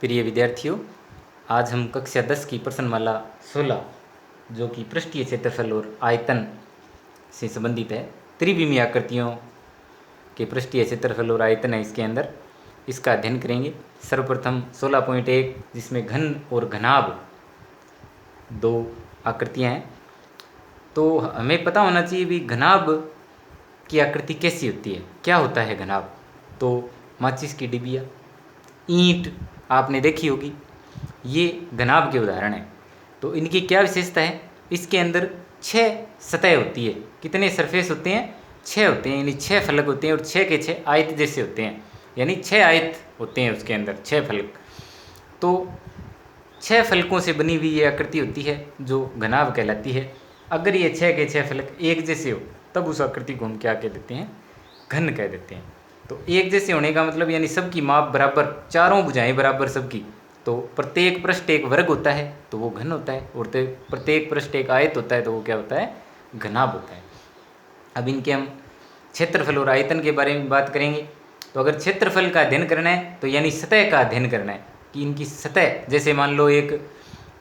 प्रिय विद्यार्थियों, आज हम कक्षा 10 की प्रश्नमाला 16 जो कि पृष्ठीय क्षेत्रफल और आयतन से संबंधित है, त्रिविमीय आकृतियों के पृष्ठीय क्षेत्रफल और आयतन है इसके अंदर, इसका अध्ययन करेंगे। सर्वप्रथम 16.1 जिसमें घन और घनाभ दो आकृतियाँ हैं, तो हमें पता होना चाहिए भी घनाभ की आकृति कैसी होती है, क्या होता है घनाभ। तो माचिस की डिबिया, ईंट आपने देखी होगी, ये घनाभ के उदाहरण हैं। तो इनकी क्या विशेषता है, इसके अंदर 6 सतह होती है। कितने सरफेस होते हैं? 6 होते हैं, यानी 6 फलक होते हैं और 6 के 6 आयत जैसे होते हैं, यानी 6 आयत होते हैं उसके अंदर, 6 फलक। तो 6 फलकों से बनी हुई ये आकृति होती है जो घनाभ कहलाती है। अगर ये 6 के 6 फलक एक जैसे हो तब उस आकृति को हम क्या कह देते हैं? घन कह देते हैं। तो एक जैसे होने का मतलब यानी सबकी माप बराबर, चारों भुजाएं बराबर सबकी, तो प्रत्येक पृष्ठ एक वर्ग होता है तो वो घन होता है, और प्रत्येक पृष्ठ एक आयत होता है तो वो क्या होता है? घनाभ होता है। अब इनके हम क्षेत्रफल और आयतन के बारे में बात करेंगे। तो अगर क्षेत्रफल का अध्ययन करना है तो यानी सतह का अध्ययन करना है कि इनकी सतह, जैसे मान लो एक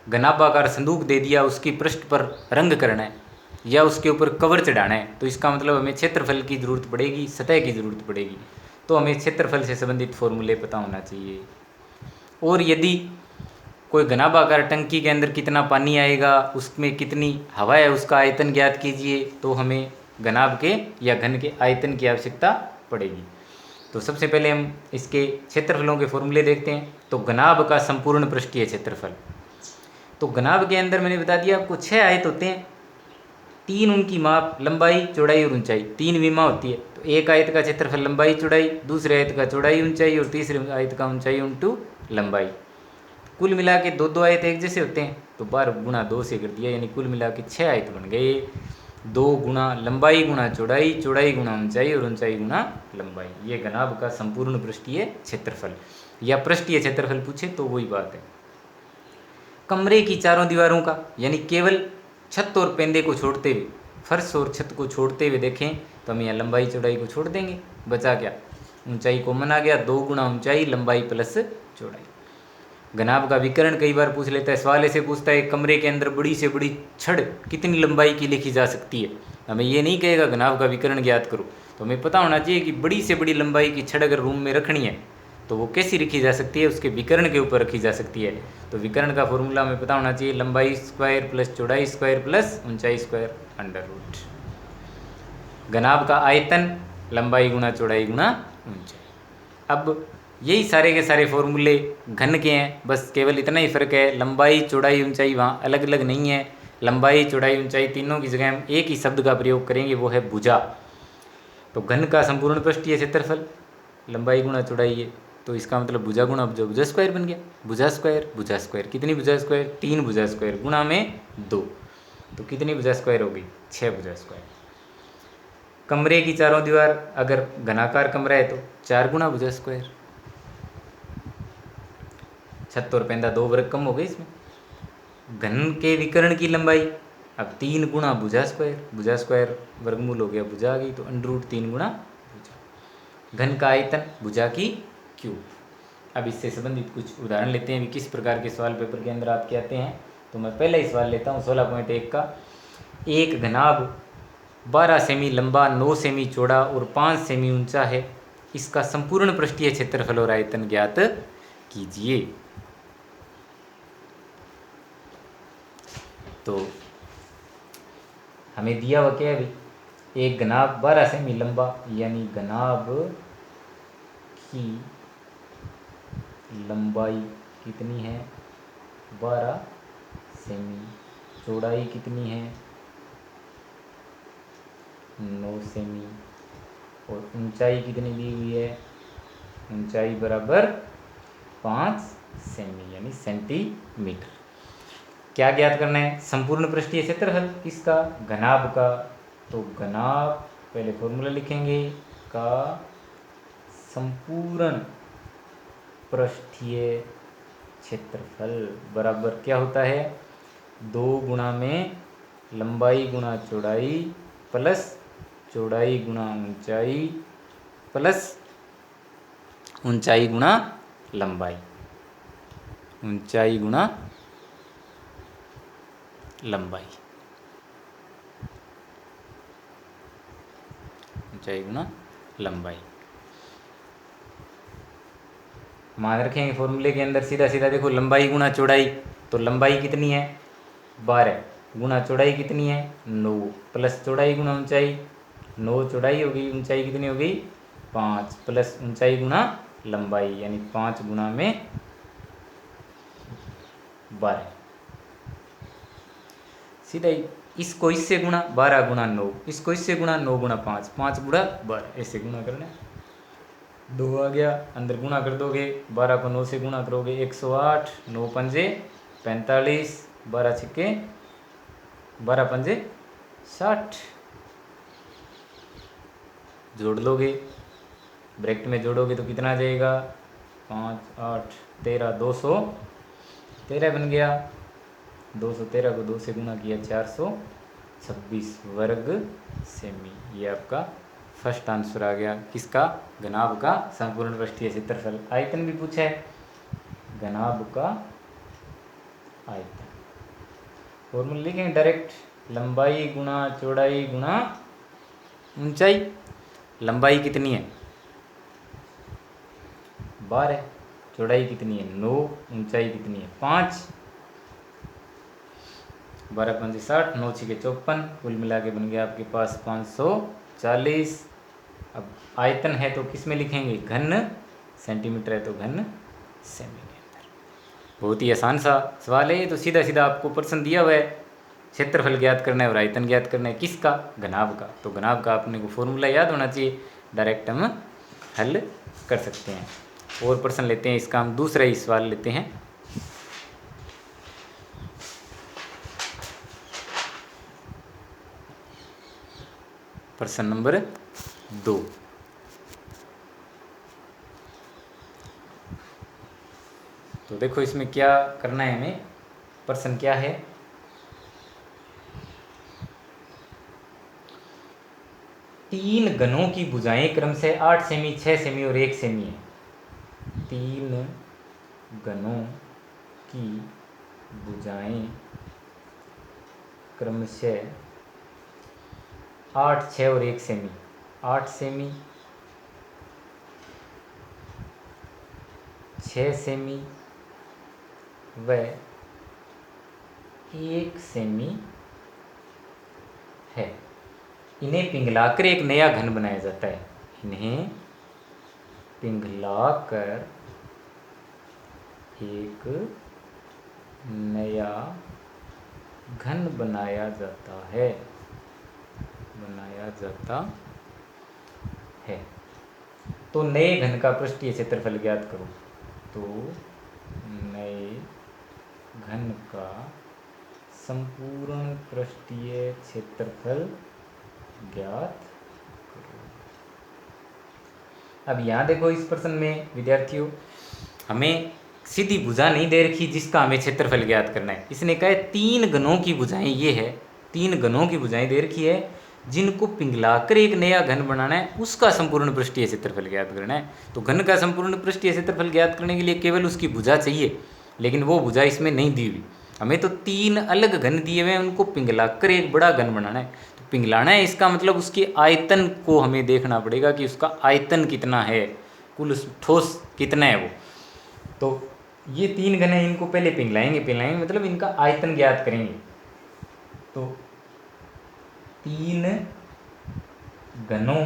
घनाभाकार संदूक दे दिया, उसकी पृष्ठ पर रंग करना है या उसके ऊपर कवर चढ़ाना है, तो इसका मतलब हमें क्षेत्रफल की ज़रूरत पड़ेगी, सतह की ज़रूरत पड़ेगी। तो हमें क्षेत्रफल से संबंधित फॉर्मूले पता होना चाहिए। और यदि कोई घनाभाकार टंकी के अंदर कितना पानी आएगा, उसमें कितनी हवा है, उसका आयतन ज्ञात कीजिए, तो हमें घनाभ के या घन के आयतन की आवश्यकता पड़ेगी। तो सबसे पहले हम इसके क्षेत्रफलों के फॉर्मूले देखते हैं। तो घनाभ का संपूर्ण पृष्ठीय क्षेत्रफल, तो घनाभ के अंदर मैंने बता दिया आपको 6 आयत होते हैं, 3 उनकी माप, लंबाई, चौड़ाई और ऊंचाई, 3 विमा होती है। तो एक आयत का क्षेत्रफल लंबाई चौड़ाई, दूसरे आयत का चौड़ाई ऊंचाई और तीसरे आयत का ऊंचाई इंटू लंबाई। कुल मिला के दो आयत एक जैसे होते हैं तो 12 गुणा 2 से कर दिया, यानी कुल मिला के 6 आयत बन गए। 2 गुणा लंबाई गुणा चौड़ाई, चौड़ाई गुणा ऊंचाई और ऊंचाई गुणा लंबाई, ये घनाभ का संपूर्ण पृष्ठीय क्षेत्रफल या पृष्ठीय क्षेत्रफल पूछे तो वही बात है। कमरे की चारों दीवारों का, यानी केवल छत और पेंदे को छोड़ते हुए, फर्श और छत को छोड़ते हुए देखें तो हम यहाँ लंबाई चौड़ाई को छोड़ देंगे, बचा क्या? ऊंचाई कॉमन आ गया, 2 गुणा ऊंचाई लंबाई प्लस चौड़ाई। घनाभ का विकर्ण कई बार पूछ लेता है, सवाल ऐसे पूछता है कमरे के अंदर बड़ी से बड़ी छड़ कितनी लंबाई की लिखी जा सकती है। हमें ये नहीं कहेगा घनाभ का विकर्ण ज्ञात करो, तो हमें पता होना चाहिए कि बड़ी से बड़ी लंबाई की छड़ अगर रूम में रखनी है तो वो कैसी रखी जा सकती है? उसके विकर्ण के ऊपर रखी जा सकती है। तो विकर्ण का फॉर्मूला हमें पता होना चाहिए, लंबाई स्क्वायर प्लस चौड़ाई स्क्वायर प्लस ऊंचाई स्क्वायर अंडर रूट। घनाभ का आयतन लंबाई गुणा चौड़ाई गुणा ऊंचाई। अब यही सारे के सारे फॉर्मूले घन के हैं, बस केवल इतना ही फ़र्क है, लंबाई चौड़ाई ऊंचाई वहाँ अलग अलग नहीं है। लंबाई चौड़ाई ऊंचाई तीनों की जगह हम एक ही शब्द का प्रयोग करेंगे, वो है भुजा। तो घन का संपूर्ण पृष्ठीय क्षेत्रफल लंबाई गुणा चौड़ाई है, तो इसका मतलब भुजा गुणा भुजा, भुजा स्क्वायर बन गया। भुजा स्क्वायर, कितनी भुजा स्क्वायर? 3 भुजा स्क्वायर गुणा में 2, तो कितनी भुजा स्क्वायर होगी? 6 भुजा स्क्वायर। कमरे की चारों दीवार, अगर घनाकार कमरा है तो 4 गुणा भुजा स्क्वायर। छत और पेंदा 2 वर्ग कम हो गए इसमें। घन के विकर्ण की लंबाई, अब 3 गुणा भुजा स्क्वायर वर्गमूल हो गया, भुजा आ गई तो अंडर रूट 3 गुणा भुजा। घन का आयतन भुजा की क्यूब। अब इससे संबंधित कुछ उदाहरण लेते हैं, किस प्रकार के सवाल पेपर के अंदर आपके आते हैं। तो मैं पहला ही सवाल लेता हूँ 16.1 का। एक घनाभ 12 सेमी लंबा, 9 सेमी चौड़ा और 5 सेमी ऊंचा है, इसका संपूर्ण पृष्ठीय क्षेत्रफल और आयतन ज्ञात कीजिए। तो हमें दिया हुआ क्या है भाई? एक घनाभ 12 सेमी लंबा, यानी घनाभ की लंबाई कितनी है? 12 सेमी, चौड़ाई कितनी है? 9 सेमी, और ऊंचाई कितनी दी हुई है? ऊंचाई बराबर 5 सेमी, यानी सेंटीमीटर। क्या ज्ञात करना है? संपूर्ण पृष्ठीय क्षेत्रफल किसका? घनाभ का। तो घनाभ, पहले फॉर्मूला लिखेंगे, का संपूर्ण पृष्ठीय क्षेत्रफल बराबर क्या होता है? 2 गुणा में लंबाई गुणा चौड़ाई प्लस चौड़ाई गुणा ऊंचाई प्लस ऊंचाई गुणा लंबाई। ऊंचाई गुणा लंबाई, ऊंचाई गुणा लंबाई। मान रखेंगे फॉर्मूले के अंदर सीधा सीधा देखो, लंबाई गुणा चौड़ाई, तो लंबाई कितनी है 12 गुणा चौड़ाई कितनी है 9 प्लस चौड़ाई गुणा ऊंचाई, 9 चौड़ाई होगी, ऊंचाई कितनी होगी 5 प्लस ऊंचाई गुणा लंबाई यानी 5 गुणा में 12। सीधा ही इसको इससे गुणा 12 गुणा 9, इसको इससे गुणा 9 गुणा 5, 5 गुणा 12, ऐसे गुणा करना है। 2 आ गया, अंदर गुणा कर दोगे, 12 को 9 से गुणा करोगे 108, 9 पंजे 45, 12 छिक्के 12 पंजे 60, जोड़ लोगे, ब्रैकेट में जोड़ोगे तो कितना आ जाएगा 5 8 13, 213 बन गया। 213 को 2 से गुणा किया 426 वर्ग सेमी। ये आपका फर्स्ट आंसर आ गया किसका, घनाभ का संपूर्ण पृष्ठीय क्षेत्रफल। आयतन भी पूछा है, घनाभ का आयतन फॉर्मूला लिखेंगे डायरेक्ट, लंबाई गुणा चौड़ाई गुणा ऊंचाई। लंबाई कितनी है 12, चौड़ाई कितनी है 9, ऊंचाई कितनी है 5, 12 पंजे 60, 9 छिके 54, कुल मिला के बन गया आपके पास 540। अब आयतन है तो किस में लिखेंगे, घन, सेंटीमीटर है तो घन सेमी के अंदर। बहुत ही आसान सा सवाल है ये, तो सीधा सीधा आपको प्रश्न दिया हुआ है, क्षेत्रफल ज्ञात करना है और आयतन ज्ञात करना है किसका, घनाभ का। तो घनाभ का अपने को फॉर्मूला याद होना चाहिए, डायरेक्ट हम हल कर सकते हैं। और प्रश्न लेते हैं, इसका हम दूसरा ही सवाल लेते हैं। प्रश्न नंबर 2। तो देखो इसमें क्या करना है हमें, प्रश्न क्या है, तीन घनों की भुजाएं क्रमशः 8 सेमी 6 सेमी और 1 सेमी है। 3 घनों की भुजाएं क्रमशः 8 6 और 1 सेमी, 8 सेमी 6 सेमी व 1 सेमी है। इन्हें पिघलाकर एक नया घन बनाया जाता है। इन्हें पिघलाकर एक नया घन बनाया जाता है, तो नए घन का पृष्ठीय क्षेत्रफल ज्ञात करो। तो नए घन का संपूर्ण पृष्ठीय क्षेत्रफल ज्ञात करो। अब यहाँ देखो इस प्रश्न में विद्यार्थियों, हमें सीधी भुजा नहीं दे रखी जिसका हमें क्षेत्रफल ज्ञात करना है। इसने कहा है 3 घनों की भुजाएं, ये है 3 घनों की भुजाएं दे रखी है जिनको पिघलाकर एक नया घन बनाना है, उसका संपूर्ण पृष्ठीय क्षेत्रफल ज्ञात करना है। तो घन का संपूर्ण पृष्ठीय क्षेत्रफल ज्ञात करने के लिए केवल उसकी भुजा चाहिए, लेकिन वो भुजा इसमें नहीं दी हुई। हमें तो 3 अलग घन दिए हुए हैं, उनको पिघलाकर एक बड़ा घन बनाना है। तो पिघलाना है इसका मतलब उसके आयतन को हमें देखना पड़ेगा कि उसका आयतन कितना है, कुल ठोस कितना है वो। तो ये 3 घन हैं, इनको पहले पिघलाएंगे मतलब इनका आयतन ज्ञात करेंगे। तो 3 घनों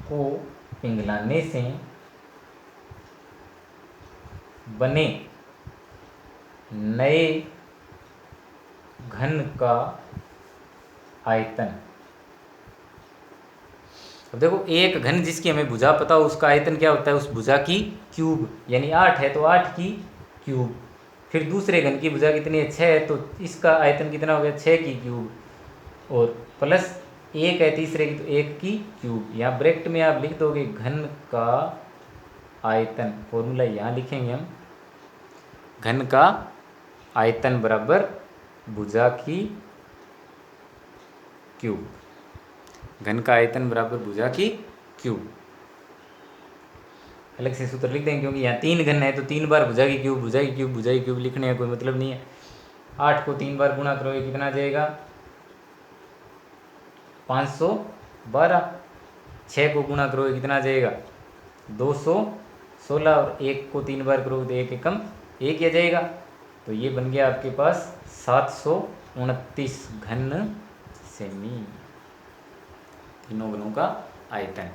को पिघलाने से बने नए घन का आयतन। अब देखो एक घन जिसकी हमें भुजा पता हो उसका आयतन क्या होता है, उस भुजा की क्यूब, यानी 8 है तो 8 की क्यूब। फिर दूसरे घन की भुजा कितनी है 6 है, तो इसका आयतन कितना हो गया 6 की क्यूब, और प्लस 1 है तीसरे की तो 1 की क्यूब। यहाँ ब्रैकेट में आप लिख दोगे घन का आयतन, फॉर्मूला यहाँ लिखेंगे हम, घन का आयतन बराबर भुजा की क्यूब। घन का आयतन बराबर भुजा की क्यूब। अलग से सूत्र लिख देंगे, क्योंकि यहाँ 3 घन है तो 3 बार भुजा की क्यूब भुजा की क्यूब भुजा की क्यूब लिखने का कोई मतलब नहीं है। 8 को 3 बार गुणा करोगे कितना आ जाएगा 512। 6 को गुणा करोगे कितना आ जाएगा 216, और 1 को 3 बार करोगे तो 1 एकम 1 ही आ जाएगा। तो ये बन गया आपके पास 729 घन सेमी, तीनों घनों का आयतन,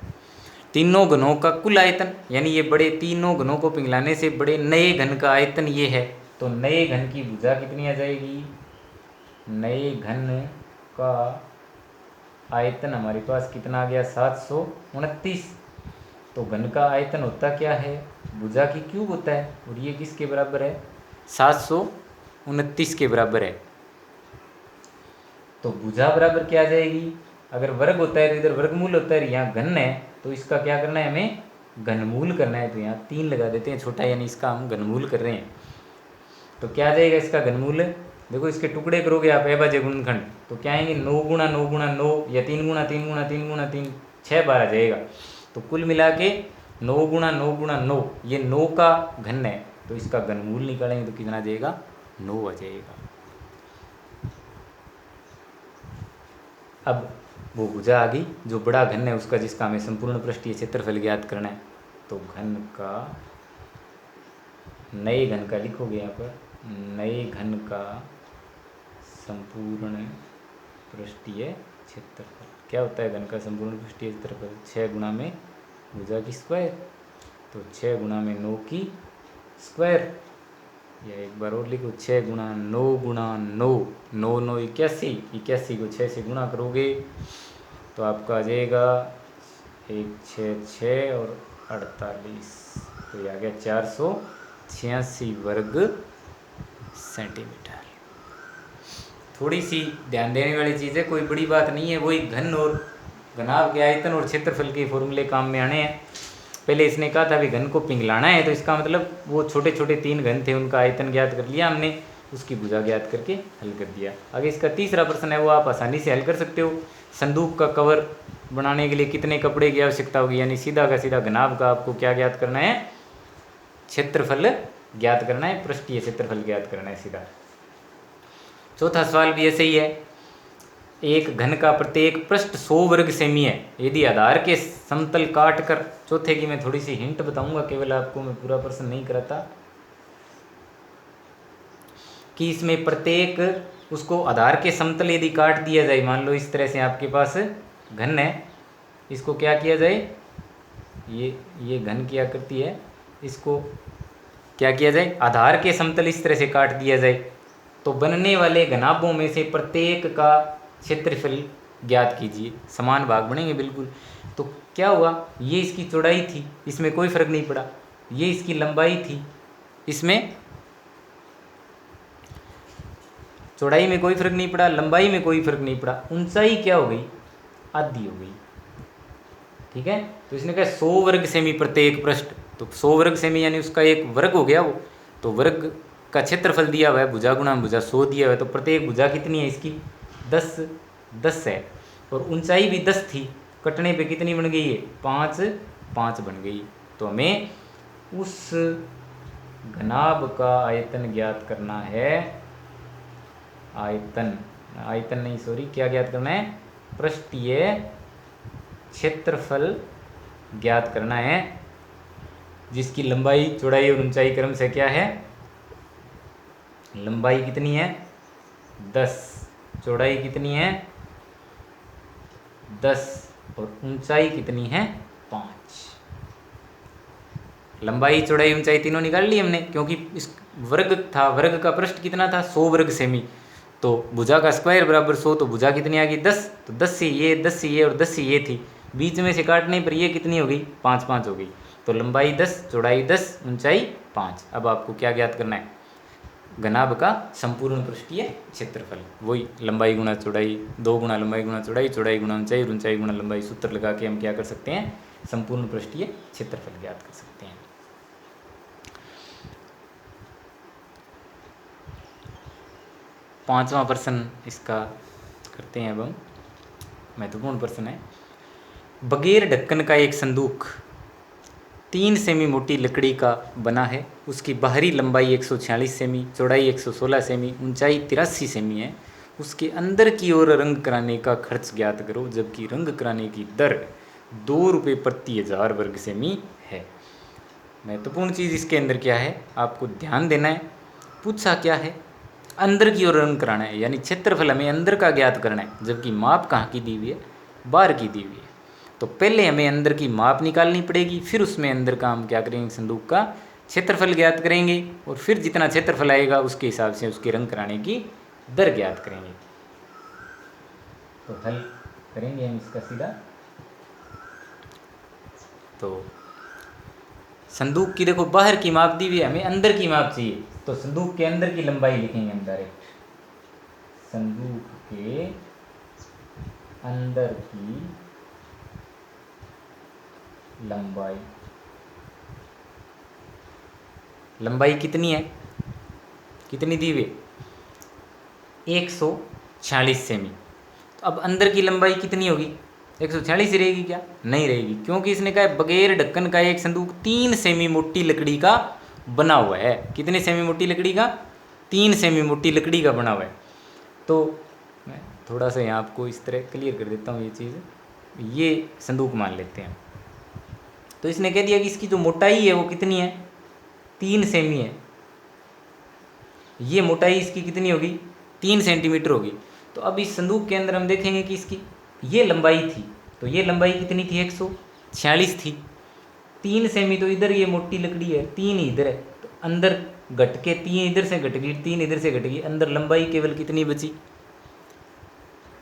तीनों घनों का कुल आयतन, यानी ये बड़े तीनों घनों को पिघलाने से बड़े नए घन का आयतन ये है। तो नए घन की भुजा कितनी आ जाएगी, नए घन का आयतन हमारे पास कितना आ गया 729। तो घन का आयतन होता क्या है, भुजा की क्यूब होता है, और ये किसके बराबर है 729 के बराबर है। तो भुजा बराबर क्या आ जाएगी, अगर वर्ग होता है तो इधर वर्गमूल होता है, यहाँ घन है तो इसका क्या करना है हमें घनमूल करना है। तो यहाँ 3 लगा देते हैं छोटा, यानी इसका हम घनमूल कर रहे हैं। तो क्या आ जाएगा इसका घनमूल, देखो इसके टुकड़े करोगे आप अभाज्य गुणनखंड तो क्या आएंगे 9 गुणा 9 गुणा 9 या 3 गुणा 3 गुणा 3 गुणा 3, 6 बार आ जाएगा। तो कुल मिला के 9 गुणा 9 गुणा 9, ये 9 का घन है, तो इसका घनमूल निकालेंगे तो कितना आ जाएगा 9 आ जाएगा। अब वो भुजा आ गई जो बड़ा घन है उसका, जिसका हमें संपूर्ण पृष्ठीय क्षेत्रफल ज्ञात करना है। तो घन का, नए घन का लिखोगे यहाँ पर, नए घन का संपूर्ण पृष्ठीय क्षेत्रफल क्या होता है, घन का संपूर्ण पृष्ठीय क्षेत्रफल 6 गुणा में भुजा की स्क्वायर, तो 6 गुणा में 9 की स्क्वायर, या एक बार और लिखो 6 गुणा 9 गुणा 9, 9 9 81, 81 को 6 से गुणा करोगे तो आपका आ जाएगा 1 6 6 और 48, तो ये आ गया 486 वर्ग सेंटीमीटर। थोड़ी सी ध्यान देने वाली चीज़ है, कोई बड़ी बात नहीं है, वही घन और घनाभ के आयतन और क्षेत्रफल के फॉर्मूले काम में आने हैं। पहले इसने कहा था भी घन को पिघलाना है, तो इसका मतलब वो छोटे छोटे 3 घन थे उनका आयतन ज्ञात कर लिया हमने, उसकी भुजा ज्ञात करके हल कर दिया। आगे इसका तीसरा प्रश्न है वो आप आसानी से हल कर सकते हो। संदूक का कवर बनाने के लिए कितने कपड़े की आवश्यकता होगी, यानी सीधा का सीधा घनाभ का आपको क्या ज्ञात करना है, क्षेत्रफल ज्ञात करना है, पृष्ठीय क्षेत्रफल ज्ञात करना है सीधा। चौथा सवाल भी ऐसे ही है, एक घन का प्रत्येक पृष्ठ 100 वर्ग सेमी है, यदि आधार के समतल काट कर, चौथे की मैं थोड़ी सी हिंट बताऊंगा केवल आपको, मैं पूरा प्रश्न नहीं कराता, कि इसमें प्रत्येक उसको आधार के समतल यदि काट दिया जाए, मान लो इस तरह से आपके पास घन है, इसको क्या किया जाए, ये घन की आकृति है, इसको क्या किया जाए आधार के समतल इस तरह से काट दिया जाए, तो बनने वाले घनाभों में से प्रत्येक का क्षेत्रफल ज्ञात कीजिए। समान भाग बनेंगे बिल्कुल। तो क्या हुआ, ये इसकी चौड़ाई थी, इसमें कोई फर्क नहीं पड़ा, ये इसकी लंबाई थी, इसमें चौड़ाई में कोई फर्क नहीं पड़ा, लंबाई में कोई फर्क नहीं पड़ा, ऊंचाई क्या हो गई आधी हो गई, ठीक है। तो इसने कहा 100 वर्ग सेमी प्रत्येक पृष्ठ, तो 100 वर्ग सेमी यानी उसका एक वर्ग हो गया वो, तो वर्ग का क्षेत्रफल दिया हुआ है, भुजा गुणा भुजा 100 दिया हुआ है, तो प्रत्येक भुजा कितनी है इसकी 10 है, और ऊंचाई भी 10 थी, कटने पे कितनी बन गई है 5 बन गई। तो हमें उस घनाभ का आयतन ज्ञात करना है, आयतन नहीं सॉरी, क्या ज्ञात करना है, पृष्ठीय क्षेत्रफल ज्ञात करना है, जिसकी लंबाई चौड़ाई और ऊंचाई क्रम से क्या है, लंबाई कितनी है 10, चौड़ाई कितनी है 10 और ऊंचाई कितनी है 5। लंबाई चौड़ाई ऊंचाई तीनों निकाल ली हमने, क्योंकि इस वर्ग था, वर्ग का पृष्ठ कितना था 100 वर्ग सेमी, तो भुजा का स्क्वायर बराबर 100, तो भुजा कितनी आ गई 10, तो 10 से ये 10 से ये और 10 से ये थी, बीच में से काटने पर ये कितनी हो गई 5 हो गई। तो लंबाई 10 चौड़ाई 10 ऊंचाई 5। अब आपको क्या ज्ञात करना है, घनाभ का संपूर्ण पृष्ठीय क्षेत्रफल, वही लंबाई गुणा चौड़ाई, 2 गुणा लंबाई गुणा चौड़ाई, चौड़ाई गुणा ऊंचाई और ऊंचाई गुणा लंबाई, सूत्र लगा के हम क्या कर सकते हैं, संपूर्ण पृष्ठीय क्षेत्रफल ज्ञात कर सकते हैं। पांचवा प्रश्न इसका करते हैं अब हम, महत्वपूर्ण प्रश्न है। बगैर ढक्कन का एक संदूक 3 सेमी मोटी लकड़ी का बना है। उसकी बाहरी लंबाई 146 सेमी, चौड़ाई 116 सेमी, ऊंचाई 83 सेमी है। उसके अंदर की ओर रंग कराने का खर्च ज्ञात करो, जबकि रंग कराने की दर 2 रुपये प्रति 1000 वर्ग सेमी है। महत्वपूर्ण चीज़ इसके अंदर क्या है, आपको ध्यान देना है। पूछा क्या है, अंदर की ओर रंग कराना है, यानी क्षेत्रफल हमें अंदर का ज्ञात करना है, जबकि माप कहाँ की दी हुई है, बाहर की दी हुई है। तो पहले हमें अंदर की माप निकालनी पड़ेगी, फिर उसमें अंदर का हम क्या करेंगे, संदूक का क्षेत्रफल ज्ञात करेंगे, और फिर जितना क्षेत्रफल आएगा उसके हिसाब से उसके रंग कराने की दर ज्ञात करेंगे। तो हल करेंगे हम इसका सीधा। तो संदूक की देखो बाहर की माप दी हुई है, हमें अंदर की माप चाहिए, तो संदूक के अंदर की लंबाई लिखेंगे हम डायरेक्ट। संदूक के अंदर की लंबाई कितनी है, कितनी दी हुई, 146 सेमी। तो अब अंदर की लंबाई कितनी होगी, 146 ही रहेगी क्या, नहीं रहेगी, क्योंकि इसने कहा है बगैर ढक्कन का एक संदूक 3 सेमी मोटी लकड़ी का बना हुआ है। कितने सेमी मोटी लकड़ी का, 3 सेमी मोटी लकड़ी का बना हुआ है। तो मैं थोड़ा सा यहाँ आपको इस तरह क्लियर कर देता हूँ ये चीज़। ये संदूक मान लेते हैं, तो इसने कह दिया कि इसकी जो मोटाई है वो कितनी है, 3 सेमी है। ये मोटाई इसकी कितनी होगी, 3 सेंटीमीटर होगी। तो अब इस संदूक के अंदर हम देखेंगे कि इसकी ये लंबाई थी, तो ये लंबाई कितनी थी, 146 थी। 3 सेमी तो इधर ये मोटी लकड़ी है, 3 इधर है, तो अंदर घट के 3 इधर से घट गई, 3 इधर से घट गई, अंदर लंबाई केवल कितनी बची,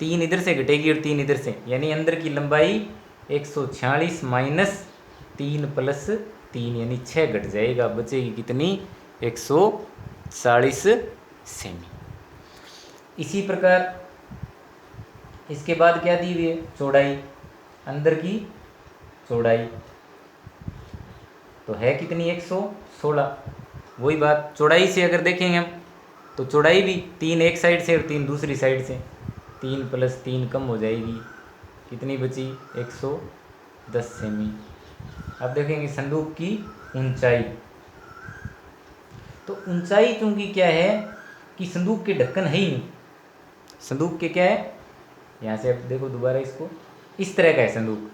3 इधर से घटेगी और 3 इधर से, यानी अंदर की लंबाई 146 माइनस 3 प्लस 3 यानी 6 घट जाएगा, बचेगी कितनी, 140 सेमी। इसी प्रकार इसके बाद क्या दी हुई है, चौड़ाई, अंदर की चौड़ाई तो है कितनी, 116। वही बात चौड़ाई से अगर देखेंगे हम, तो चौड़ाई भी 3 एक साइड से और 3 दूसरी साइड से, 3 प्लस 3 कम हो जाएगी, कितनी बची, 110 सेमी। अब देखेंगे संदूक की ऊंचाई, तो ऊंचाई चूंकि क्या है कि संदूक के ढक्कन है ही नहीं, संदूक के क्या है, यहाँ से अब देखो दोबारा इसको, इस तरह का है संदूक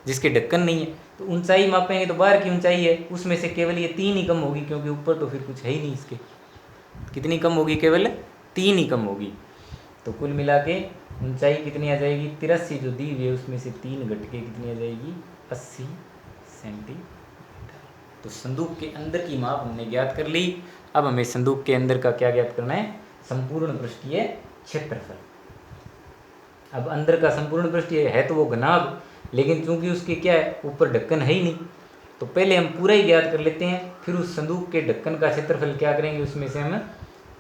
जिसके ढक्कन नहीं है, तो ऊंचाई मापेंगे तो बाहर की ऊंचाई है, उसमें से केवल ये 3 ही कम होगी, क्योंकि ऊपर तो फिर कुछ है ही नहीं इसके। कितनी कम होगी, केवल 3 ही कम होगी। तो कुल मिला के ऊंचाई कितनी आ जाएगी, 83 जो दी हुई है उसमें से 3 घट के कितनी आ जाएगी, 80 सेंटीमीटर। तो संदूक के अंदर की माप हमने ज्ञात कर ली। अब हमें संदूक के अंदर का क्या ज्ञात करना है, संपूर्ण पृष्ठीय क्षेत्रफल। अब अंदर का संपूर्ण पृष्ठीय है तो वो घनाभ, लेकिन चूंकि उसके क्या है, ऊपर ढक्कन है ही नहीं, तो पहले हम पूरा ही ज्ञात कर लेते हैं, फिर उस संदूक के ढक्कन का क्षेत्रफल क्या करेंगे, उसमें से हम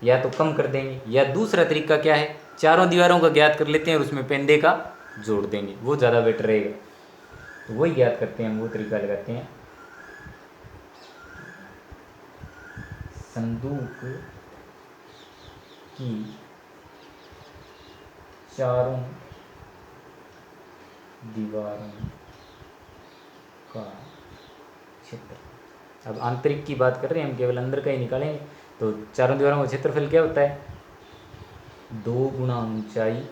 या तो कम कर देंगे, या दूसरा तरीका क्या है, चारों दीवारों का ज्ञात कर लेते हैं और उसमें पेंदे का जोड़ देंगे, वो ज़्यादा बेटर रहेगा। तो वही ज्ञात करते हैं हम, वो तरीका लगाते हैं। संदूक की चारों दीवारों का क्षेत्र, अब आंतरिक की बात कर रहे हैं हम, केवल अंदर का ही निकालेंगे। तो चारों दीवारों का क्षेत्रफल क्या होता है, 2 गुना ऊंचाई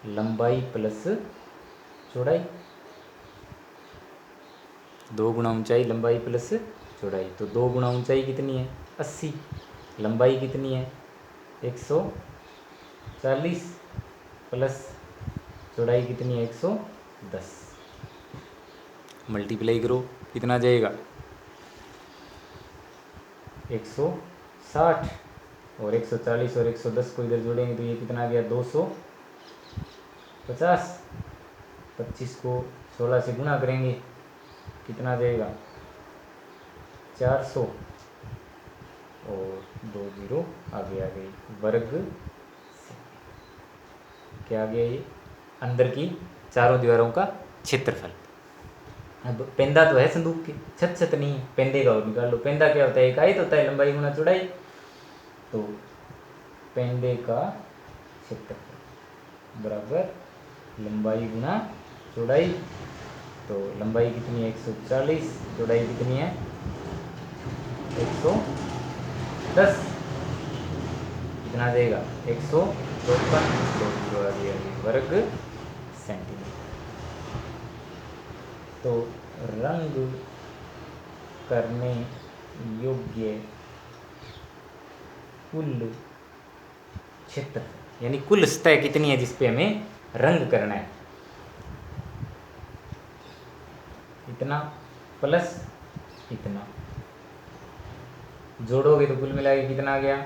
लंबाई प्लस चौड़ाई, 2 गुना ऊंचाई लंबाई प्लस चौड़ाई। तो 2 गुना ऊंचाई कितनी है, 80, लंबाई कितनी है, 140 प्लस चौड़ाई कितनी है, 110। मल्टीप्लाई करो, कितना जाएगा, 160, और 140 और 110 को इधर जोड़ेंगे तो ये कितना आ गया, 250। 25 को 16 से गुणा करेंगे, कितना जाएगा, 400, और 2 जीरो आगे आ गई, वर्ग क्या आ गया, ये अंदर की चारों दीवारों का क्षेत्रफल। अब पेंदा तो है संदूक के, छत छत नहीं है, पेंदे का और निकाल लो। पेंदा क्या होता है, एक आयत होता है, लंबाई गुना चौड़ाई। तो पेंदे का क्षेत्रफल बराबर लंबाई गुना चौड़ाई, तो लंबाई कितनी है 140, चौड़ाई कितनी है 110, कितना आ जाएगा 154 वर्ग सेंटीमीटर। तो रंग करने योग्य कुल क्षेत्र यानी कुल सतह कितनी है जिस पे हमें रंग करना है, इतना प्लस इतना, जोड़ोगे तो कुल मिला के कितना आ गया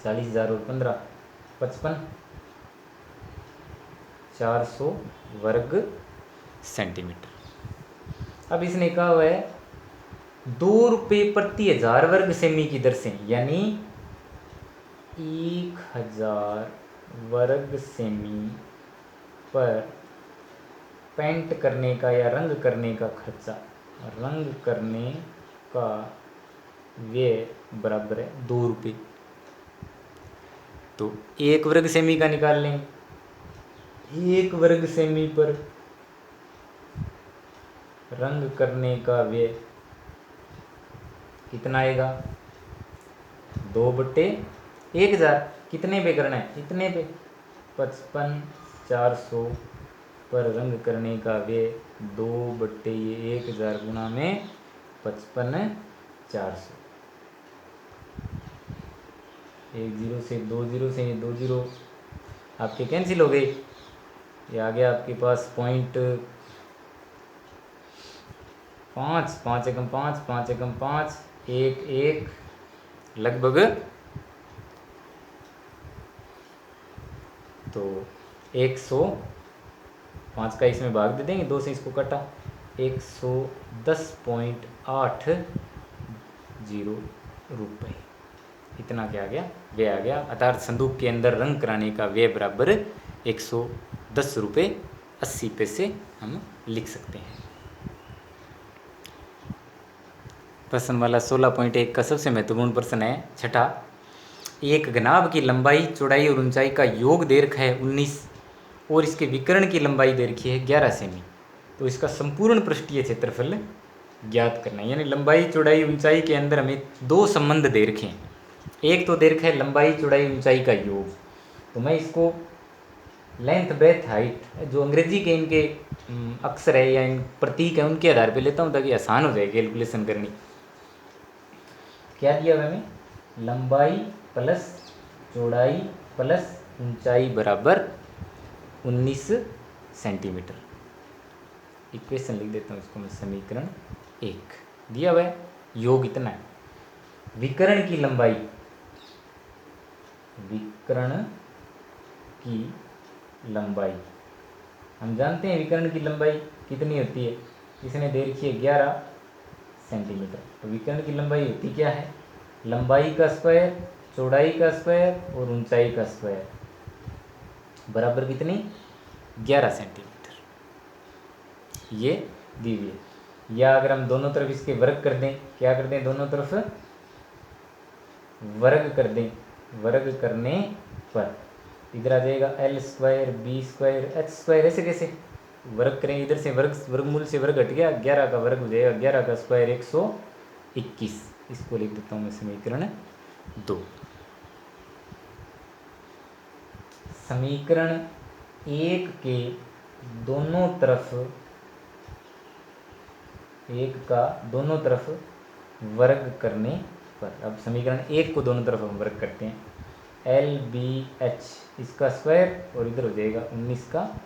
40,000 और 15 55, 400 वर्ग सेंटीमीटर। अब इसने कहा हुआ है 2 रुपये प्रति 1000 वर्ग सेमी की दर से, यानी 1000 वर्ग सेमी पर पेंट करने का या रंग करने का खर्चा, रंग करने का व्यय बराबर है 2 रुपये। तो 1 वर्ग सेमी का निकाल लेंगे, 1 वर्ग सेमी पर रंग करने का व्यय कितना आएगा 2/1000, कितने पे करना है इतने पे 55, 400 पर रंग करने का व्यय 2/1000 गुना में 55, 400, 1 जीरो से 2 जीरो से 2 जीरो आपके कैंसिल हो गए, ये आ गया आपके पास पॉइंट 5, 5 एकम 5, 5 एकम 5, 1 1 लगभग, तो 105 का इसमें भाग दे देंगे, 2 से इसको कटा 110.80 रुपये, इतना क्या आ गया व्यय आ गया। अर्थात संदूक के अंदर रंग कराने का व्यय बराबर 110 रुपये 80 पैसे हम लिख सकते हैं। प्रश्न वाला 16.1 का सबसे महत्वपूर्ण प्रश्न है छठा, एक घनाभ की लंबाई चौड़ाई और ऊंचाई का योग दे रखा है 19 और इसके विकर्ण की लंबाई दे रखी है 11 सेमी। तो इसका संपूर्ण पृष्ठीय क्षेत्रफल ज्ञात करना है, यानी लंबाई चौड़ाई ऊंचाई के अंदर हमें 2 संबंध दे रखे हैं। एक तो दे रखा है लंबाई चौड़ाई ऊंचाई का योग, तो मैं इसको लेंथ ब्रेथ हाइट जो अंग्रेजी के इनके अक्षर है या इन प्रतीक है उनके आधार पे लेता हूँ ताकि आसान हो जाए कैलकुलेशन करनी। क्या दिया हुआ हमें लंबाई प्लस चौड़ाई प्लस ऊंचाई बराबर 19 सेंटीमीटर। इक्वेशन लिख देता हूँ इसको मैं, समीकरण 1 दिया हुआ है, योग इतना है। विकर्ण की लंबाई, विकर्ण की लंबाई हम जानते हैं विकर्ण की लंबाई कितनी होती है, इसने दे रखी है 11 सेंटीमीटर। तो विकर्ण की लंबाई होती क्या है लंबाई का स्क्वायर चौड़ाई का स्क्वायर और ऊंचाई का स्क्वायर बराबर कितनी 11 सेंटीमीटर, ये दी हुई है। या अगर हम दोनों तरफ इसके वर्ग कर दें, क्या कर दें दोनों तरफ वर्ग कर दें, वर्ग करने पर इधर आ जाएगा L square B square H square, ऐसे कैसे वर्ग करेंगे, इधर से वर्गमूल से वर्ग हट गया, 11 का वर्ग हो जाएगा 11 का स्क्वायर 121, इसको लिख देता हूँ मैं समीकरण 2। समीकरण 1 के दोनों तरफ, एक का दोनों तरफ वर्ग करने पर, अब समीकरण 1 को दोनों तरफ हम वर्ग करते हैं, एल बी एच इसका स्क्वायर और इधर हो जाएगा 19 का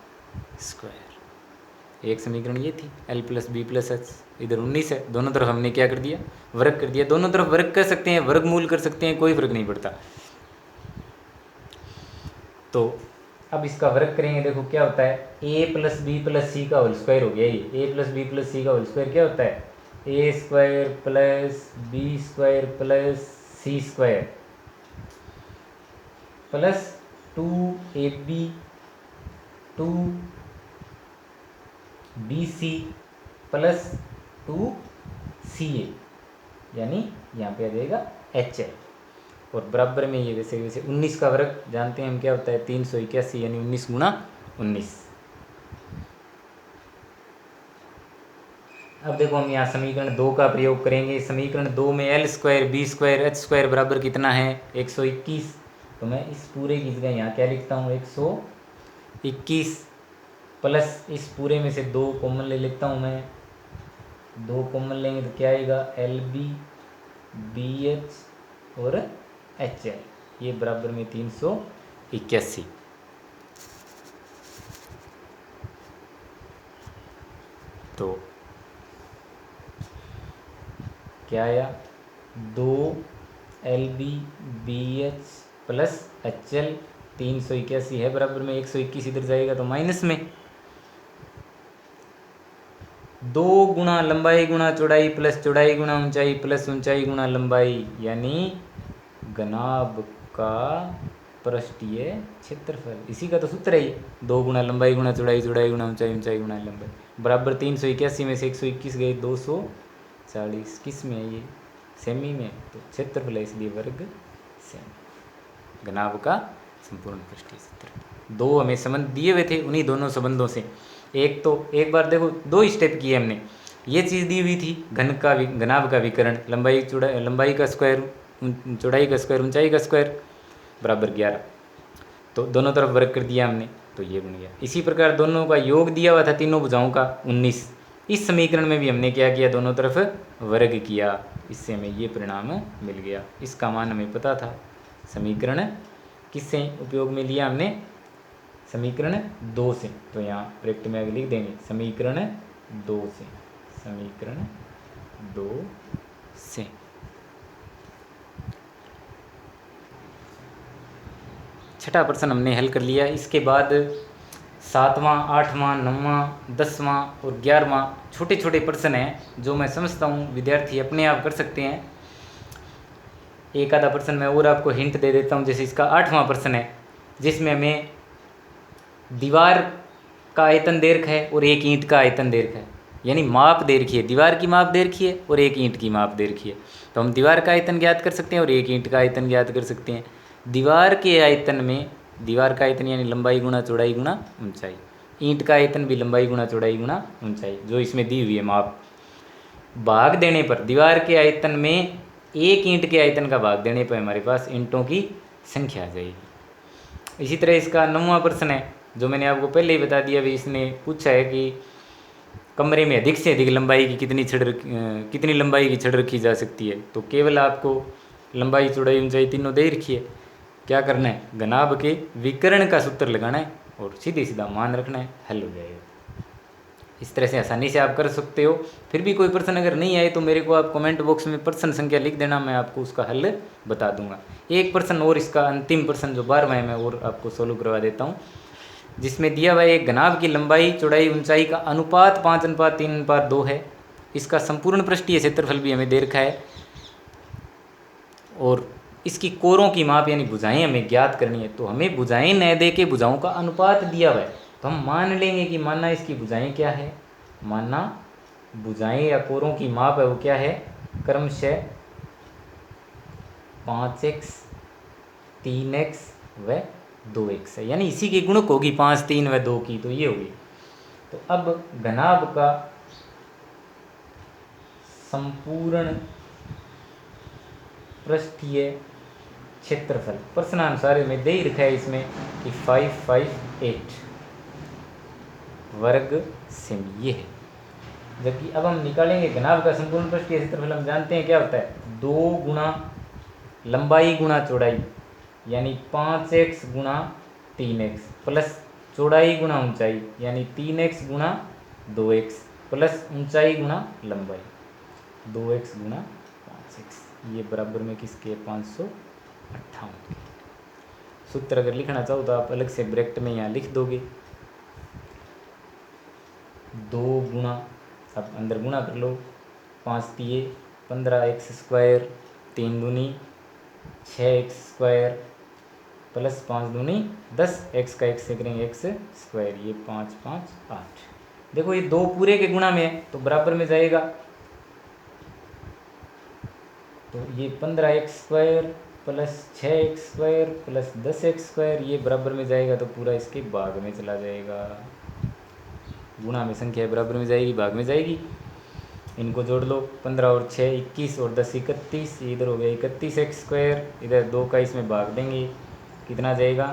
स्क्वायर। एक समीकरण ये थी L plus B plus H, इधर 19 है, दोनों तरफ हमने क्या कर दिया वर्ग कर दिया। दोनों तरफ वर्ग कर सकते हैं, वर्गमूल कर सकते हैं, कोई फर्क नहीं पड़ता। तो अब इसका वर्ग करेंगे, देखो क्या होता है A plus B plus C का होल स्क्वायर हो गया, ये A plus B plus C का होल स्क्वायर क्या होता है A square plus B square plus C square plus 2ab 2bc plus 2ca, यानी यहाँ पे आ जाएगा HL और बराबर में ये वैसे वैसे 19 का वर्ग जानते हैं हम क्या होता है 381, यानी 19 गुणा 19। अब देखो हम यहाँ समीकरण 2 का प्रयोग करेंगे। समीकरण 2 में L square B square H square बराबर कितना है 121। तो मैं इस पूरे की जगह यहाँ क्या लिखता हूँ 121 प्लस इस पूरे में से 2 कॉमन ले लेता हूँ मैं। 2 कॉमन लेंगे तो क्या आएगा एल बी बी एच और एच एल, ये बराबर में 381। तो क्या आया 2 L B B H plus H L 381 है बराबर में 121, इधर जाएगा तो माइनस में 2 गुणा लंबाई गुणा चौड़ाई प्लस चौड़ाई गुणा ऊंचाई प्लस ऊंचाई गुणा लंबाई, यानी घनाभ का पृष्ठीय क्षेत्रफल। इसी का तो सूत्र है, 2 गुणा लंबाई गुणा चौड़ाई चौड़ाई गुणा ऊंचाई ऊंचाई गुणा लंबाई बराबर 381 में से 121 गए 240। किस में है ये सेमी में, तो क्षेत्रफल है इसलिए वर्ग सेमी। घनाभ का संपूर्ण पृष्ठीय क्षेत्रफल। 2 हमें संबंध दिए हुए थे, उन्हीं दोनों संबंधों से एक बार देखो 2 स्टेप किए हमने। ये चीज़ दी हुई थी घनाभ का विकर्ण, लंबाई का स्क्वायर चौड़ाई का स्क्वायर ऊंचाई का स्क्वायर बराबर 11, तो दोनों तरफ वर्ग कर दिया हमने, तो ये बन गया। इसी प्रकार दोनों का योग दिया हुआ था तीनों भुजाओं का 19। इस समीकरण में भी हमने क्या किया, दोनों तरफ वर्ग किया, इससे हमें ये परिणाम मिल गया। इसका मान हमें पता था। समीकरण किससे उपयोग में लिया हमने, समीकरण 2 से। तो यहाँ ब्रैकेट में आगे लिख देंगे समीकरण 2 से, समीकरण 2 से। छठा प्रश्न हमने हल कर लिया। इसके बाद 7वां 8वां 9वां 10वां और 11वां छोटे छोटे प्रश्न हैं जो मैं समझता हूँ विद्यार्थी अपने आप कर सकते हैं। एक आधा प्रश्न मैं और आपको हिंट दे देता हूँ। जैसे इसका 8वां प्रश्न है जिसमें हमें दीवार का आयतन दे रखा है और एक ईंट का आयतन दे रखा है, यानी माप दे रखी है, दीवार की माप दे रखी है और एक ईंट की माप दे रखी है। तो हम दीवार का आयतन ज्ञात कर सकते हैं और एक ईंट का आयतन ज्ञात कर सकते हैं। दीवार के आयतन में, दीवार का आयतन यानी लंबाई गुणा चौड़ाई गुणा ऊंचाई, ईंट का आयतन भी लंबाई गुणा चौड़ाई गुणा ऊंचाई, जो इसमें दी हुई है माप। भाग देने पर दीवार के आयतन में एक ईंट के आयतन का भाग देने पर हमारे पास ईंटों की संख्या आ जाएगी। इसी तरह इसका 9वां प्रश्न है जो मैंने आपको पहले ही बता दिया। भी इसने पूछा है कि कमरे में अधिक से अधिक लंबाई की कितनी लंबाई की छड़ रखी जा सकती है। तो केवल आपको लंबाई चौड़ाई ऊंचाई तीनों दे रखी है, क्या करना है, घनाभ के विकर्ण का सूत्र लगाना है और सीधे सीधा मान रखना है, हल हो जाएगा। इस तरह से आसानी से आप कर सकते हो। फिर भी कोई प्रश्न अगर नहीं आए तो मेरे को आप कमेंट बॉक्स में प्रश्न संख्या लिख देना, मैं आपको उसका हल बता दूंगा। एक प्रश्न और, इसका अंतिम प्रश्न जो 12वां है, मैं और आपको सोल्व करवा देता हूँ। जिसमें दिया हुआ एक घनाभ की लंबाई चौड़ाई ऊंचाई का अनुपात 5:3:2 है। इसका संपूर्ण पृष्ठीय क्षेत्रफल भी हमें दे रखा है और इसकी कोरों की माप यानी भुजाएं हमें ज्ञात करनी है। तो हमें भुजाएं न दे के भुजाओं का अनुपात दिया हुआ है, तो हम मान लेंगे कि माना इसकी भुजाएं क्या है, माना भुजाएं या कोरों की माप है वो क्या है, क्रमशः 5x 3x व 2x है, यानी इसी की गुणक होगी 5 3 व 2 की, तो ये होगी। तो अब घनाभ का संपूर्ण पृष्ठीय क्षेत्रफल प्रश्नानुसार में दे ही रखा है इसमें कि 558 वर्ग सेमी, ये है। जबकि अब हम निकालेंगे घनाभ का संपूर्ण पृष्ठीय क्षेत्रफल। हम जानते हैं क्या होता है, 2 गुणा लंबाई गुणा चौड़ाई यानी 5x गुणा 3x प्लस चौड़ाई गुणा ऊंचाई यानी 3x गुणा 2x प्लस ऊंचाई गुणा लंबाई 2x गुणा 5x, ये बराबर में किसके 558। सूत्र अगर लिखना चाहो तो आप अलग से ब्रैकेट में यहाँ लिख दोगे, 2 गुणा, अब अंदर गुणा कर लो, 5 तिये 15x स्क्वायर, 3 दूनी 6x स्क्वायर प्लस 5 दूनी 10, x का x से करेंगे x स्क्वायर, ये 5 5 8। देखो ये 2 पूरे के गुणा में है तो बराबर में जाएगा, तो ये 15x square plus 6x square plus 10x square, ये बराबर में जाएगा तो पूरा इसके भाग में चला जाएगा। गुणा में संख्या बराबर में जाएगी, भाग में जाएगी। इनको जोड़ लो, 15 और 6 21 और 10 31, इधर हो गया 31 एक्स स्क्वायर, इधर 2 का इसमें भाग देंगे, कितना जाएगा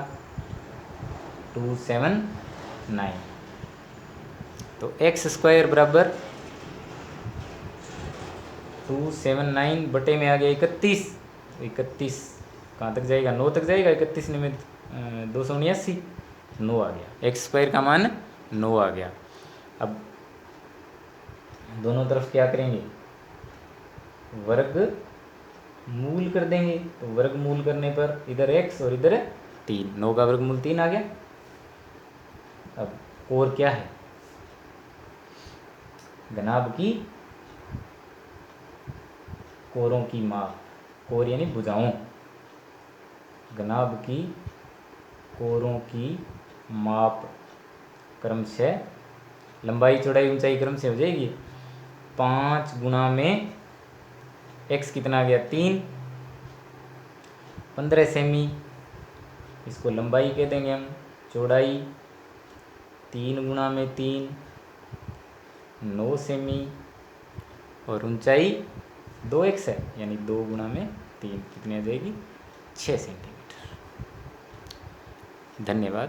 279। तो एक्स स्क्वायर बराबर 279 बटे में आ गया 31, 31 कहाँ तक जाएगा 9 तक जाएगा, 31 में 279, 9 आ गया, एक्स स्क्वायर का मान 9 आ गया। अब दोनों तरफ क्या करेंगे, वर्ग मूल कर देंगे, तो वर्ग मूल करने पर इधर x और इधर 3, 9 का वर्गमूल 3 आ गया। अब कोर क्या है, घनाभ की कोरों की माप, कोर यानी भुजाओं, घनाभ की कोरों की माप क्रमशः लंबाई चौड़ाई ऊंचाई क्रम से हो जाएगी। 5 गुणा में x कितना आ गया 3, 15 सेमी, इसको लंबाई कह देंगे हम, चौड़ाई 3 गुणा में 3 9 सेमी, और ऊंचाई 2x है, यानी 2 गुणा में 3 कितनी आ जाएगी 6 सेंटीमीटर। धन्यवाद।